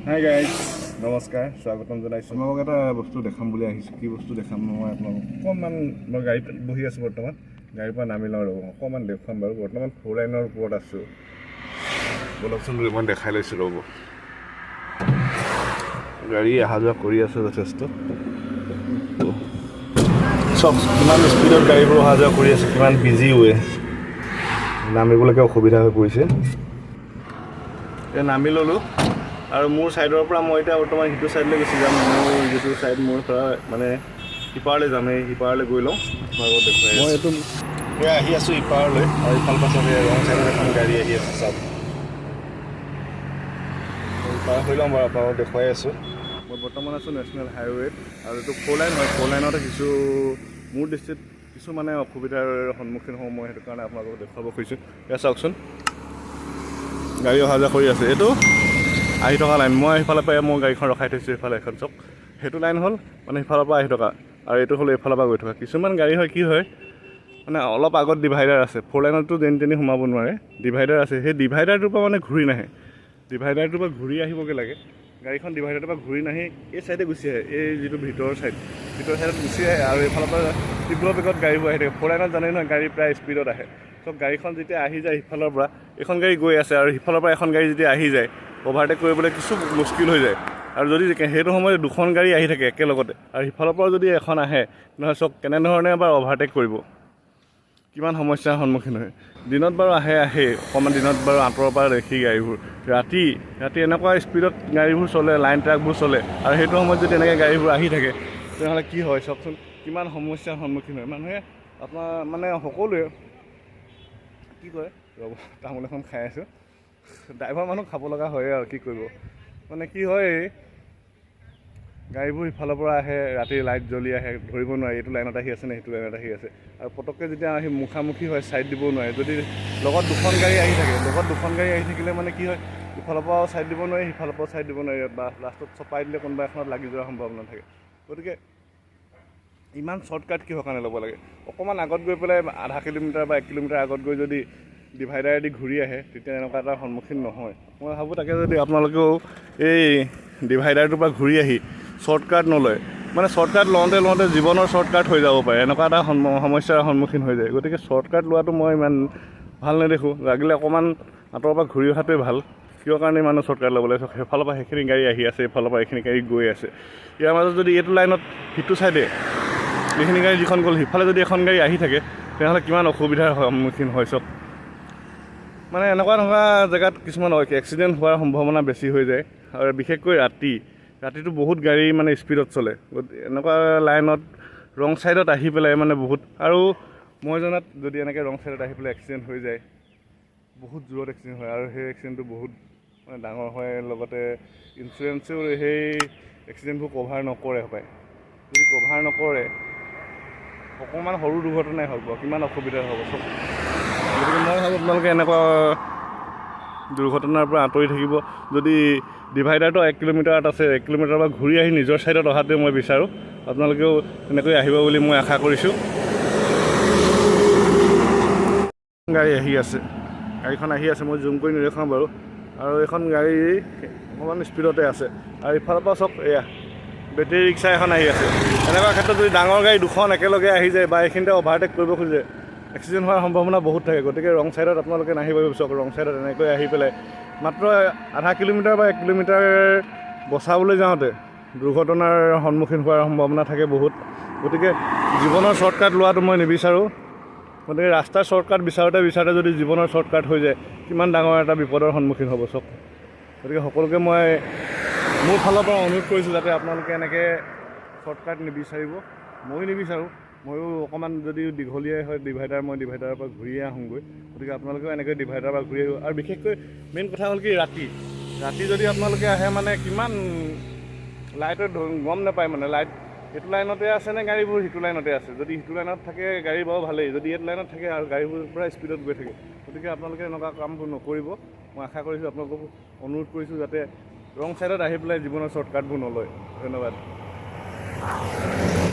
Hi guys, নমস্কাৰ, স্বাগতম জনাইছোঁ। মই এটা বস্তু দেখাম বুলি আহিছোঁ। কি বস্তু দেখাম মই আপোনালোকক অকণমান, মই গাড়ীত বহি আছোঁ বৰ্তমান, গাড়ীৰ পৰা নামি লওঁ ৰ'ব, অকণমান দেখুৱাম বাৰু। বৰ্তমান 4 লাইনৰ ওপৰত আছোঁ, বলকচোন মই দেখাই লৈছোঁ ৰ'ব। গাড়ী অহা যোৱা কৰি আছে যথেষ্ট, চব কিমান স্পীডত গাড়ীবোৰ অহা যোৱা কৰি আছে, কিমান বিজি ৱে, নামিবলৈকে অসুবিধা হৈ পৰিছে। এতিয়া নামি ল'লোঁ আৰু মোৰ ছাইডৰ পৰা মই এতিয়া বৰ্তমান সিটো ছাইডলৈ গুচি যাম। মোৰ যিটো ছাইড মোৰ পৰা মানে সিপাৰলৈ যাম, এই সিপাৰলৈ গৈ লওঁ, মই দেখুৱাই মই এইটো এয়া আহি আছোঁ ইপাৰলৈ, আৰু ইফাল পাছত ৰং ছাইডত এখন গাড়ী আহি আছে, চাওক পাৰ হৈ ল'ম বাৰু, আপোনালোকক দেখুৱাই আছোঁ। মই বৰ্তমান আছোঁ নেশ্যনেল হাইৱেত, আৰু এইটো 4 লাইন হয়। 4 লাইনতে মোৰ দৃষ্টিত কিছু মানে অসুবিধাৰ সন্মুখীন হওঁ মই, সেইটো কাৰণে আপোনালোকক দেখুৱাব খুজিছোঁ। এয়া চাওকচোন, গাড়ী অহা যোৱা কৰি আছে, এইটো আহি থকা লাইন। মই সেইফালৰ পৰা মোৰ গাড়ীখন ৰখাই থৈছোঁ, এইফালে এখন চক, সেইটো লাইন হ'ল মানে সিফালৰ পৰা আহি থকা, আৰু এইটো হ'ল এইফালৰ পৰা গৈ থকা। কিছুমান গাড়ী হয় কি হয় মানে অলপ আগত ডিভাইডাৰ আছে, 4 লাইনততো যেনি তেনি সোমাব নোৱাৰে, ডিভাইডাৰ আছে, সেই ডিভাইডাৰটোৰ পৰা মানে ঘূৰি নাহে, ডিভাইডাৰটোৰ পৰা ঘূৰি আহিবগৈ লাগে। গাড়ীখন ডিভাইডাৰটোৰ পৰা ঘূৰি নাহি এই ছাইডে গুচি আহে, এই যিটো ভিতৰৰ ছাইডত গুচি আহে, আৰু এইফালৰ পৰা তীব্ৰ বেগত গাড়ীবোৰ আহি থাকে। 4 লাইনত জানেই নহয়, গাড়ী প্ৰায় স্পীডত আহে। চব গাড়ীখন যেতিয়া আহি যায় সিফালৰ পৰা, এখন গাড়ী গৈ আছে, আৰু সিফালৰ পৰা এখন গাড়ী যেতিয়া আহি যায়, অভাৰটেক কৰিবলৈ কিছু মুস্কিল হৈ যায়। আৰু যদি সেইটো সময়ত দুখন গাড়ী আহি থাকে একেলগতে, আৰু সিফালৰ পৰা যদি এখন আহে, নহয় চক কেনেধৰণে এবাৰ অভাৰটেক কৰিব, কিমান সমস্যাৰ সন্মুখীন হয়। দিনত বাৰু আহে অকণমান, দিনত বাৰু আঁতৰৰ পৰা দেখি গাড়ীবোৰ, ৰাতি এনেকুৱা স্পীডত গাড়ীবোৰ চলে, লাইন ট্ৰাকবোৰ চলে, আৰু সেইটো সময়ত যদি এনেকৈ গাড়ীবোৰ আহি থাকে, তেনেহ'লে কি হয় চাওকচোন, কিমান সমস্যাৰ সন্মুখীন হয় মানুহে। আপোনাৰ মানে সকলোৱে কি কয়, ৰ'ব তামোল এখন খাই আছোঁ, ড্ৰাইভাৰ মানুহ খাব লগা হয় আৰু কি কৰিব। মানে কি হয়, গাড়ীবোৰ সিফালৰ পৰা আহে, ৰাতি লাইট জ্বলি আহে, ধৰিব নোৱাৰি এইটো লাইনত আহি আছে নে সেইটো লাইনত আহি আছে, আৰু পটককৈ যেতিয়া আহি মুখামুখি হয় ছাইড দিব নোৱাৰে। যদি লগত দুখন গাড়ী আহি থাকিলে মানে কি হয়, ইফালৰ পৰাও ছাইড দিব নোৱাৰি, সিফালৰ পৰাও ছাইড দিব নোৱাৰি, বা লাষ্টত চপাই দিলে কোনোবা এখনত লাগি যোৱাৰ সম্ভাৱনা থাকে। গতিকে ইমান শ্বৰ্টকাট কিহৰ কাৰণে ল'ব লাগে? অকণমান আগত গৈ পেলাই আধা কিলোমিটাৰ বা 1 কিলোমিটাৰ আগত গৈ যদি ডিভাইডাৰেদি ঘূৰি আহে, তেতিয়া এনেকুৱা এটা সন্মুখীন নহয়। মই ভাবোঁ তাকে যদি আপোনালোকেও এই ডিভাইডাৰটোৰ পৰা ঘূৰি আহি শ্বৰ্টকাট নলয়, মানে শ্বৰ্টকাট লওঁতে জীৱনৰ শ্বৰ্টকাট হৈ যাব পাৰে, এনেকুৱা এটা সমস্যাৰ সন্মুখীন হৈ যায়। গতিকে শ্বৰ্টকাট লোৱাটো মই ইমান ভাল নেদেখোঁ, লাগিলে অকণমান আঁতৰৰ পৰা ঘূৰি অহাটোৱে ভাল। কিয় কাৰণে ইমান শ্বৰ্টকাট ল'ব লাগে? সেইফালৰ পৰা সেইখিনি গাড়ী আহি আছে, এইফালৰ পৰা এইখিনি গাড়ী গৈ আছে, ইয়াৰ মাজত যদি এইটো লাইনত সিটো ছাইডে এইখিনি গাড়ী যিখন গ'ল, সিফালে যদি এখন গাড়ী আহি থাকে, তেনেহ'লে কিমান অসুবিধাৰ সন্মুখীন হয় চব। মানে এনেকুৱা জেগাত কিছুমান এক্সিডেণ্ট হোৱাৰ সম্ভাৱনা বেছি হৈ যায়, আৰু বিশেষকৈ ৰাতিটো বহুত গাড়ী মানে স্পীডত চলে। এনেকুৱা লাইনত ৰং ছাইডত আহি পেলাই মানে বহুত, আৰু মই জনাত যদি এনেকৈ ৰং ছাইডত আহি পেলাই এক্সিডেণ্ট হৈ যায়, বহুত জোৰত এক্সিডেণ্ট হয়, আৰু সেই এক্সিডেণ্টটো বহুত মানে ডাঙৰ হয়। লগতে ইঞ্চুৰেঞ্চেও সেই এক্সিডেণ্টবোৰ কভাৰ নকৰে হপায়। যদি কভাৰ নকৰে, অকণমান সৰু দুৰ্ঘটনাই হওক বাৰু, কিমান অসুবিধা হ'ব চব। গতিকে মই ভাবোঁ আপোনালোকে এনেকুৱা দুৰ্ঘটনাৰ পৰা আঁতৰি থাকিব। যদি ডিভাইডাৰটো 1 কিলোমিটাৰত আছে, 1 কিলোমিটাৰৰ পৰা ঘূৰি আহি নিজৰ ছাইডত অহাটোৱে মই বিচাৰোঁ। আপোনালোকেও তেনেকৈ আহিব বুলি মই আশা কৰিছোঁ। গাড়ীখন আহি আছে, মই জুম কৰি নেদেখাওঁ বাৰু, আৰু এইখন গাড়ী অকণমান স্পীডতে আছে, আৰু ইফালৰ পৰা চব এয়া বেটেৰী ৰিক্সা এখন আহি আছে। এনেকুৱা ক্ষেত্ৰত যদি ডাঙৰ গাড়ী দুখন একেলগে আহি যায়, বা এইখিনিতে অভাৰটেক কৰিব খোজে, এক্সিডেণ্ট হোৱাৰ সম্ভাৱনা বহুত থাকে। গতিকে ৰং ছাইডত আপোনালোকে নাহিব বিচাৰক। ৰং ছাইডত এনেকৈ আহি পেলাই মাত্ৰ আধা কিলোমিটাৰ বা 1 কিলোমিটাৰ বচাবলৈ যাওঁতে দুৰ্ঘটনাৰ সন্মুখীন হোৱাৰ সম্ভাৱনা থাকে বহুত। গতিকে জীৱনৰ শ্বৰ্টকাট লোৱাটো মই নিবিচাৰোঁ। গতিকে ৰাস্তাৰ শ্বৰ্টকাট বিচাৰোঁতে যদি জীৱনৰ শ্বৰ্টকাট হৈ যায়, কিমান ডাঙৰ এটা বিপদৰ সন্মুখীন হ'ব চব। গতিকে সকলোকে মই মোৰ ফালৰ পৰা অনুৰোধ কৰিছোঁ, যাতে আপোনালোকে এনেকৈ শ্বৰ্টকাট নিবিচাৰিব। ময়ো নিবিচাৰোঁ, ময়ো অকণমান যদি দীঘলীয়াই হয় মই ডিভাইডাৰৰ পৰা ঘূৰিয়ে আহোঁগৈ। গতিকে আপোনালোকেও এনেকৈ ডিভাইডাৰৰ পৰা ঘূৰি আহিব। আৰু বিশেষকৈ মেইন কথা হ'ল কি, ৰাতি যদি আপোনালোকে আহে, মানে কিমান লাইটৰ গম নাপায়, মানে লাইট এইটো লাইনতে আছে নে গাড়ীবোৰ সিটো লাইনতে আছে। যদি সিটো লাইনত থাকে গাড়ী বাৰু ভালেই, যদি এইটো লাইনত থাকে আৰু গাড়ীবোৰ পূৰা স্পীডত গৈ থাকে। গতিকে আপোনালোকে এনেকুৱা কামবোৰ নকৰিব। মই আশা কৰিছোঁ, আপোনালোকক অনুৰোধ কৰিছোঁ, যাতে ৰং ছাইডত আহি পেলাই জীৱনৰ শ্বৰ্টকাটবোৰ নলয়। ধন্যবাদ।